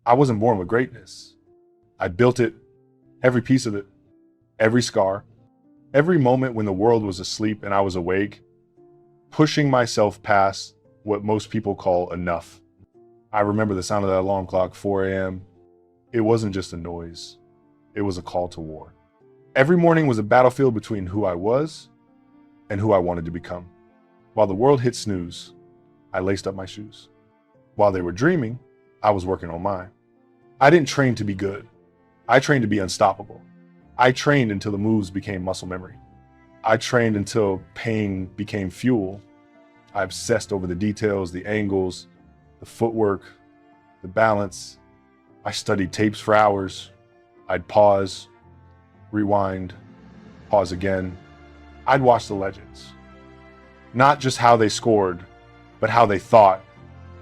I wasn't born with greatness. I built it, every piece of it, every scar, every moment when the world was asleep and I was awake, pushing myself past what most people call enough. I remember the sound of that alarm clock, 4 a.m. It wasn't just a noise. It was a call to war. Every morning was a battlefield between who I was and who I wanted to become. While the world hit snooze, I laced up my shoes. While they were dreaming, I was working on mine. I didn't train to be good. I trained to be unstoppable. I trained until the moves became muscle memory. I trained until pain became fuel. I obsessed over the details, the angles, the footwork, the balance. I studied tapes for hours. I'd pause, rewind, pause again. I'd watch the legends. Not just how they scored, but how they thought,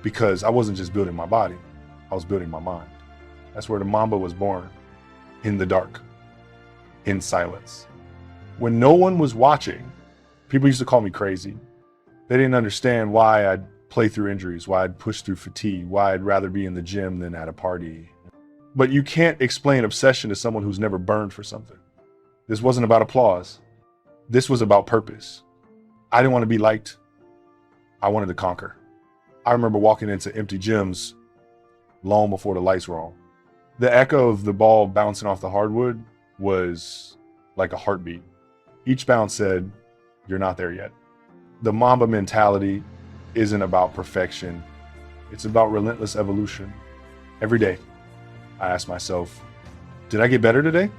because I wasn't just building my body, I was building my mind. That's where the Mamba was born, in the dark, in silence. When no one was watching, people used to call me crazy. They didn't understand why I'd play through injuries, why I'd push through fatigue, why I'd rather be in the gym than at a party. But you can't explain obsession to someone who's never burned for something. This wasn't about applause. This was about purpose. I didn't want to be liked. I wanted to conquer. I remember walking into empty gyms long before the lights were on. The echo of the ball bouncing off the hardwood was like a heartbeat. Each bounce said, "You're not there yet." The Mamba mentality isn't about perfection. It's about relentless evolution. Every day, I ask myself, did I get better today?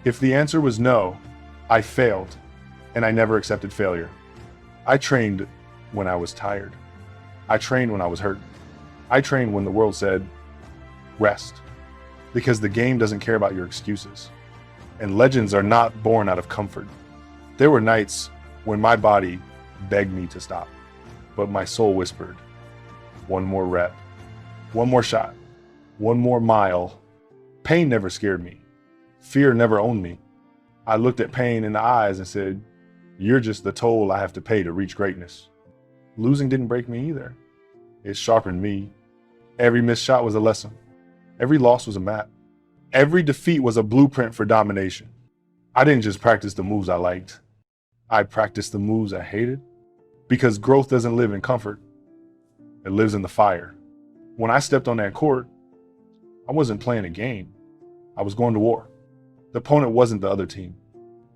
If the answer was no, I failed, and I never accepted failure. I trained when I was tired. I trained when I was hurt. I trained when the world said, rest. Because the game doesn't care about your excuses. And legends are not born out of comfort. There were nights when my body begged me to stop, but my soul whispered, one more rep, one more shot, one more mile. Pain never scared me. Fear never owned me. I looked at pain in the eyes and said, you're just the toll I have to pay to reach greatness. Losing didn't break me either. It sharpened me. Every missed shot was a lesson. Every loss was a map. Every defeat was a blueprint for domination. I didn't just practice the moves I liked. I practiced the moves I hated. Because growth doesn't live in comfort. It lives in the fire. When I stepped on that court, I wasn't playing a game. I was going to war. The opponent wasn't the other team.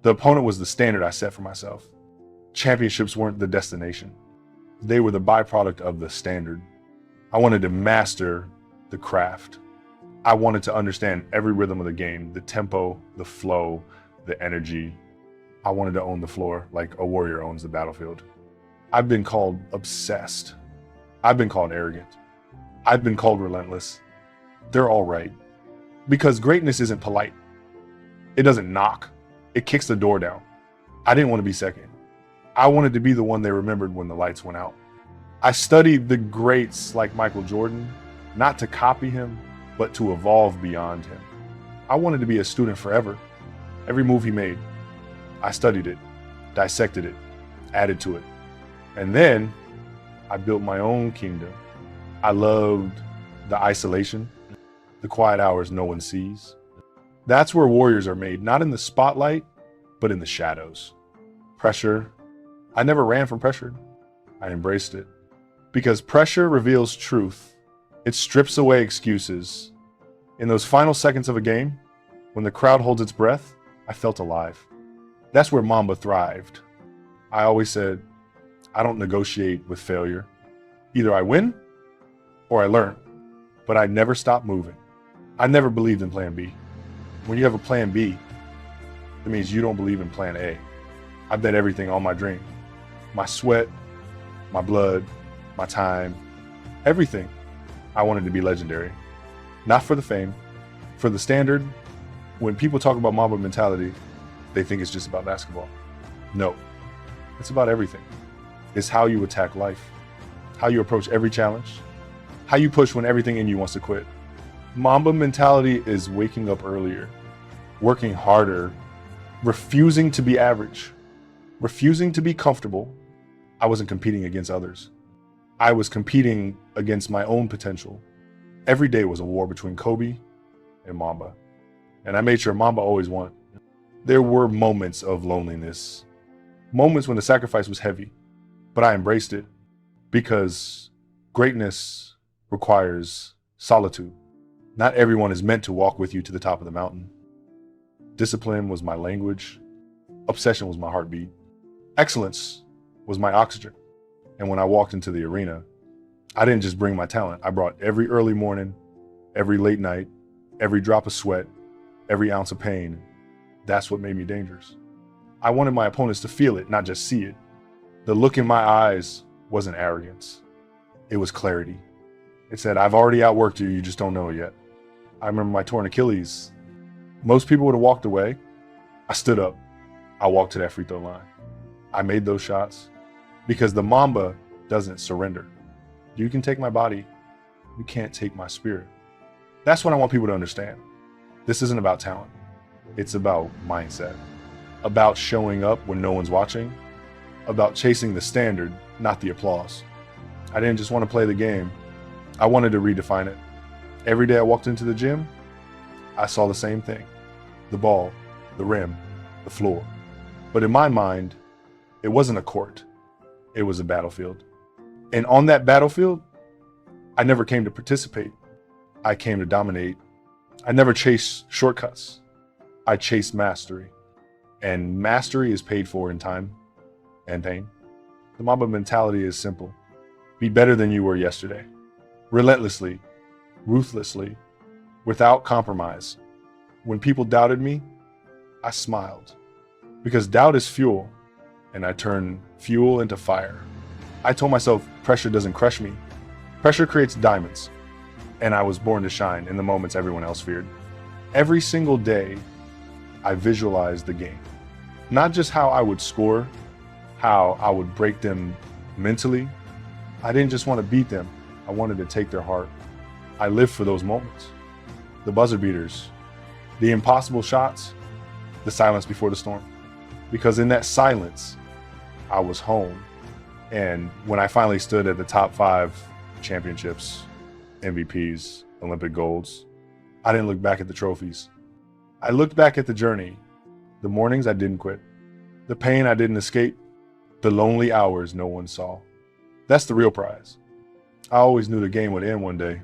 The opponent was the standard I set for myself. Championships weren't the destination. They were the byproduct of the standard. I wanted to master the craft. I wanted to understand every rhythm of the game, the tempo, the flow, the energy. I wanted to own the floor like a warrior owns the battlefield. I've been called obsessed. I've been called arrogant. I've been called relentless. They're all right. Because greatness isn't polite. It doesn't knock. It kicks the door down. I didn't want to be second. I wanted to be the one they remembered when the lights went out. I studied the greats like Michael Jordan, not to copy him, but to evolve beyond him. I wanted to be a student forever. Every move he made, I studied it, dissected it, added to it. And then I built my own kingdom. I loved the isolation, the quiet hours no one sees. That's where warriors are made, not in the spotlight, but in the shadows. Pressure. I never ran from pressure. I embraced it. Because pressure reveals truth. It strips away excuses. In those final seconds of a game, when the crowd holds its breath, I felt alive. That's where Mamba thrived. I always said, I don't negotiate with failure. Either I win or I learn, but I never stopped moving. I never believed in plan B. When you have a plan B, it means you don't believe in plan A. I bet everything on my dream. My sweat, my blood, my time, everything. I wanted to be legendary. Not for the fame, for the standard. When people talk about Mamba mentality, they think it's just about basketball. No, it's about everything. It's how you attack life, how you approach every challenge, how you push when everything in you wants to quit. Mamba mentality is waking up earlier, working harder, refusing to be average, refusing to be comfortable. I wasn't competing against others. I was competing against my own potential. Every day was a war between Kobe and Mamba, and I made sure Mamba always won. There were moments of loneliness, moments when the sacrifice was heavy, but I embraced it because greatness requires solitude. Not everyone is meant to walk with you to the top of the mountain. Discipline was my language. Obsession was my heartbeat. Excellence was my oxygen. And when I walked into the arena, I didn't just bring my talent. I brought every early morning, every late night, every drop of sweat, every ounce of pain. That's what made me dangerous. I wanted my opponents to feel it, not just see it. The look in my eyes wasn't arrogance. It was clarity. It said, I've already outworked you, you just don't know it yet. I remember my torn Achilles. Most people would have walked away. I stood up. I walked to that free throw line. I made those shots because the Mamba doesn't surrender. You can take my body. You can't take my spirit. That's what I want people to understand. This isn't about talent. It's about mindset, about showing up when no one's watching, about chasing the standard, not the applause. I didn't just want to play the game. I wanted to redefine it. Every day I walked into the gym, I saw the same thing. The ball, the rim, the floor. But in my mind, it wasn't a court. It was a battlefield. And on that battlefield, I never came to participate. I came to dominate. I never chased shortcuts. I chased mastery. And mastery is paid for in time and pain. The Mamba mentality is simple. Be better than you were yesterday. Relentlessly, ruthlessly, without compromise. When people doubted me, I smiled. Because doubt is fuel, and I turned fuel into fire. I told myself pressure doesn't crush me. Pressure creates diamonds. And I was born to shine in the moments everyone else feared. Every single day, I visualized the game. Not just how I would score, how I would break them mentally. I didn't just want to beat them. I wanted to take their heart. I lived for those moments. The buzzer beaters, the impossible shots, the silence before the storm. Because in that silence, I was home. And when I finally stood at the top 5 championships, MVPs, Olympic golds, I didn't look back at the trophies. I looked back at the journey, the mornings I didn't quit, the pain I didn't escape, the lonely hours no one saw. That's the real prize. I always knew the game would end one day.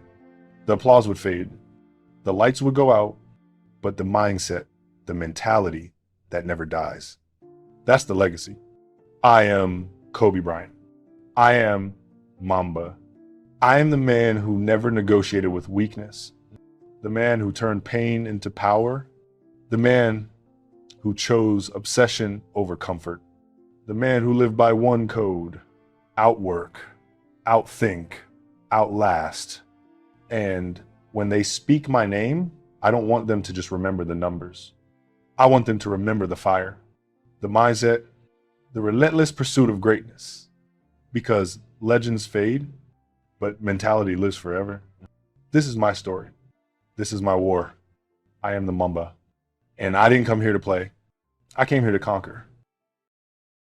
The applause would fade. The lights would go out, but the mindset, the mentality that never dies. That's the legacy. I am Kobe Bryant. I am Mamba. I am the man who never negotiated with weakness. The man who turned pain into power. The man who chose obsession over comfort. The man who lived by one code: outwork, outthink, outlast. And when they speak my name, I don't want them to just remember the numbers. I want them to remember the fire, the mindset, the relentless pursuit of greatness. Because legends fade, but mentality lives forever. This is my story. This is my war. I am the Mamba. And I didn't come here to play. I came here to conquer.